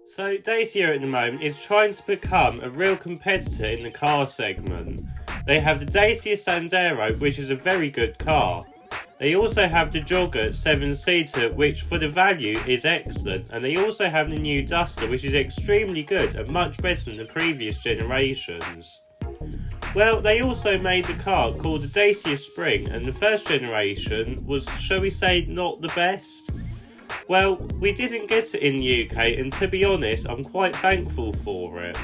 So Dacia at the moment is trying to become a real competitor in the car segment. They have the Dacia Sandero, which is a very good car. They also have the Jogger 7-seater, which for the value is excellent, and they also have the new Duster, which is extremely good and much better than the previous generations. Well, they also made a car called the Dacia Spring, and the first generation was, shall we say, not the best. Well, we didn't get it in the UK, and to be honest, I'm quite thankful for it.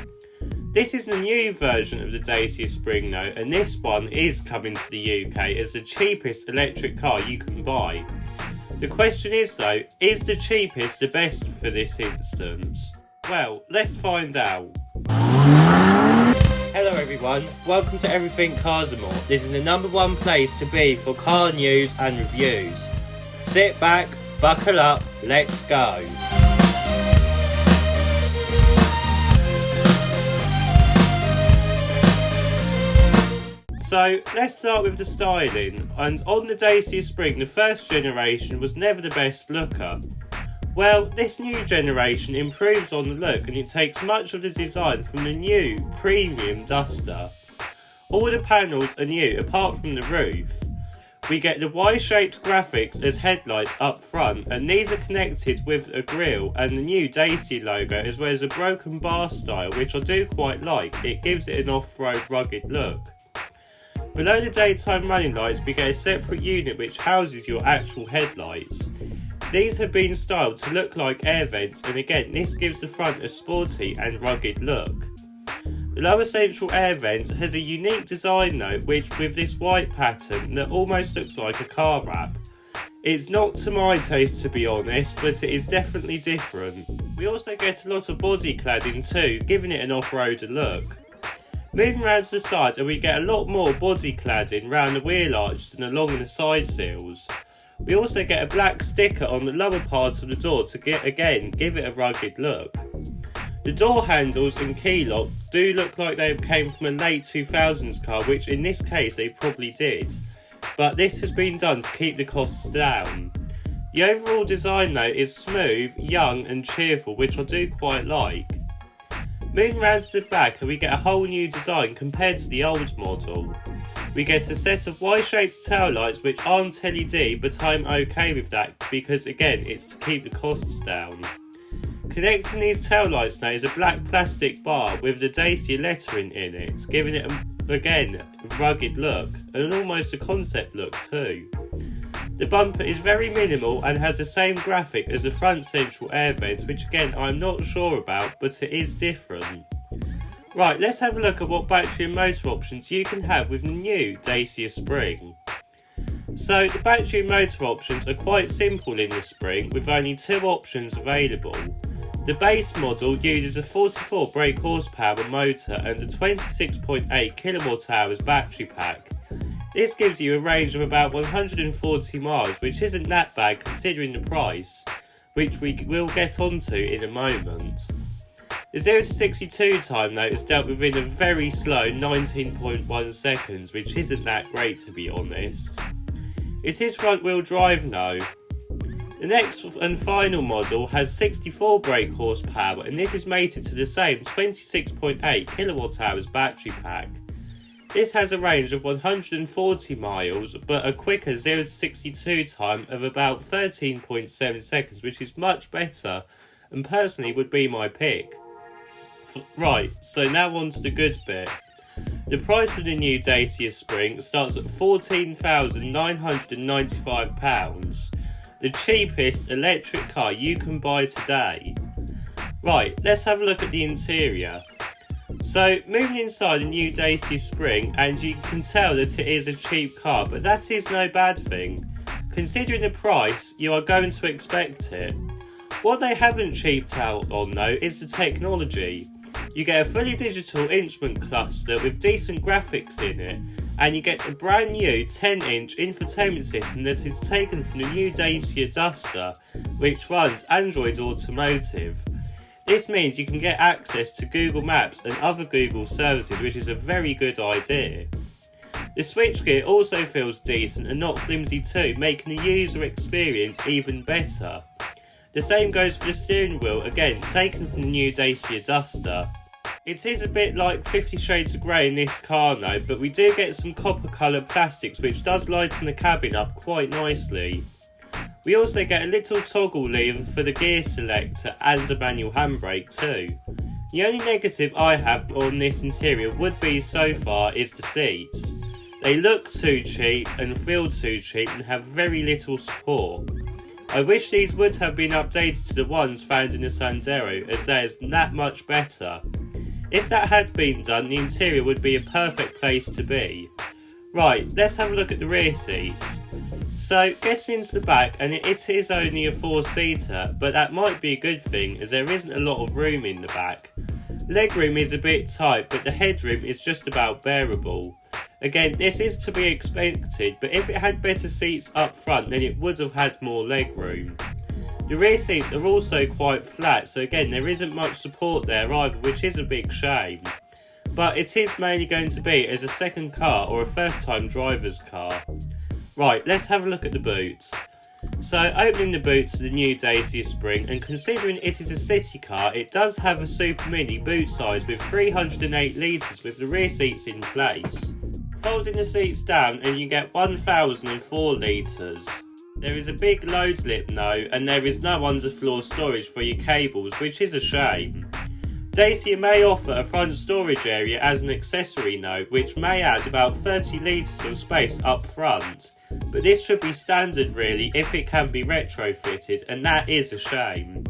This is the new version of the Dacia Spring though, and this one is coming to the UK as the cheapest electric car you can buy. The question is though, is the cheapest the best for this instance? Well, let's find out. Hello everyone, welcome to Everything Cars and More. This is the #1 place to be for car news and reviews. Sit back, buckle up, let's go. So let's start with the styling, and on the Dacia Spring the first generation was never the best looker. Well, this new generation improves on the look and it takes much of the design from the new premium Duster. All the panels are new apart from the roof. We get the Y-shaped graphics as headlights up front, and these are connected with a grille and the new Dacia logo, as well as a broken bar style, which I do quite like. It gives it an off-road rugged look. Below the daytime running lights we get a separate unit which houses your actual headlights. These have been styled to look like air vents, and again this gives the front a sporty and rugged look. The lower central air vent has a unique design though, which with this white pattern that almost looks like a car wrap. It's not to my taste to be honest, but it is definitely different. We also get a lot of body cladding too, giving it an off-roader look. Moving round to the side, and we get a lot more body cladding round the wheel arches and along the side seals. We also get a black sticker on the lower part of the door to give it a rugged look. The door handles and key lock do look like they came from a late 2000s car, which in this case they probably did, but this has been done to keep the costs down. The overall design though is smooth, young and cheerful, which I do quite like. Moving round to the back, and we get a whole new design compared to the old model. We get a set of Y-shaped taillights which aren't LED, but I'm okay with that because again it's to keep the costs down. Connecting these taillights now is a black plastic bar with the Dacia lettering in it, giving it again a rugged look and almost a concept look too. The bumper is very minimal and has the same graphic as the front central air vent, which again I'm not sure about, but it is different. Right, let's have a look at what battery and motor options you can have with the new Dacia Spring. So the battery and motor options are quite simple in the Spring, with only 2 options available. The base model uses a 44 brake horsepower motor and a 26.8 kWh battery pack. This gives you a range of about 140 miles, which isn't that bad considering the price, which we will get onto in a moment. The 0 to 62 time though is dealt within a very slow 19.1 seconds, which isn't that great to be honest. It is front wheel drive though. The next and final model has 64 brake horsepower, and this is mated to the same 26.8 kWh battery pack. This has a range of 140 miles, but a quicker 0 to 62 time of about 13.7 seconds, which is much better and personally would be my pick. Right, so now on to the good bit. The price of the new Dacia Spring starts at £14,995, the cheapest electric car you can buy today. Right, let's have a look at the interior. So, moving inside the new Dacia Spring, and you can tell that it is a cheap car, but that is no bad thing. Considering the price, you are going to expect it. What they haven't cheaped out on though is the technology. You get a fully digital instrument cluster with decent graphics in it, and you get a brand new 10-inch infotainment system that is taken from the new Dacia Duster, which runs Android Automotive. This means you can get access to Google Maps and other Google services, which is a very good idea. The switchgear also feels decent and not flimsy too, making the user experience even better. The same goes for the steering wheel, again taken from the new Dacia Duster. It is a bit like 50 Shades of Grey in this car now, but we do get some copper coloured plastics which does lighten the cabin up quite nicely. We also get a little toggle lever for the gear selector and a manual handbrake too. The only negative I have on this interior would be so far is the seats. They look too cheap and feel too cheap and have very little support. I wish these would have been updated to the ones found in the Sandero, as they are that much better. If that had been done, the interior would be a perfect place to be. Right, let's have a look at the rear seats. So, getting into the back, and it is only a 4-seater, but that might be a good thing as there isn't a lot of room in the back. Legroom is a bit tight, but the headroom is just about bearable. Again, this is to be expected, but if it had better seats up front then it would have had more legroom. The rear seats are also quite flat, so again there isn't much support there either, which is a big shame. But it is mainly going to be as a second car or a first time driver's car. Right, let's have a look at the boot. So, opening the boot to the new Dacia Spring, and considering it is a city car, it does have a super mini boot size with 308 litres with the rear seats in place. Folding the seats down and you get 1004 litres. There is a big load lip now, and there is no underfloor storage for your cables, which is a shame. Dacia may offer a front storage area as an accessory now, which may add about 30 litres of space up front, but this should be standard really if it can be retrofitted, and that is a shame.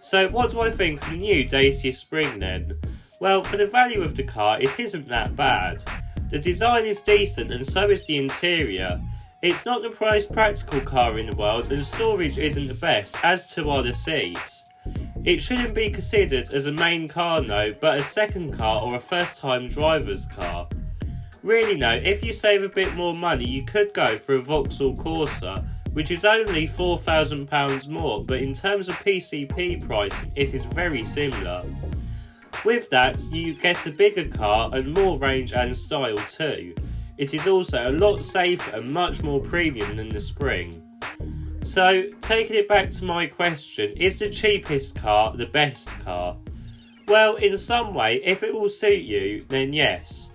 So what do I think of the new Dacia Spring then? Well, for the value of the car it isn't that bad. The design is decent and so is the interior. It's not the most practical car in the world and storage isn't the best, as to are the seats. It shouldn't be considered as a main car though, but a second car or a first time driver's car. Really though, if you save a bit more money you could go for a Vauxhall Corsa, which is only £4,000 more, but in terms of PCP pricing it is very similar. With that, you get a bigger car and more range and style too. It is also a lot safer and much more premium than the Spring. So, taking it back to my question, is the cheapest car the best car? Well, in some way, if it will suit you, then yes.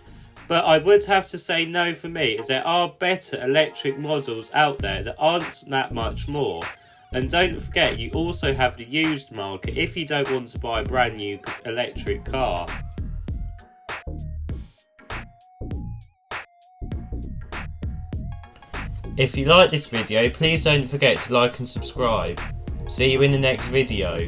But I would have to say no for me, as there are better electric models out there that aren't that much more. And don't forget, you also have the used market if you don't want to buy a brand new electric car. If you like this video, please don't forget to like and subscribe. See you in the next video.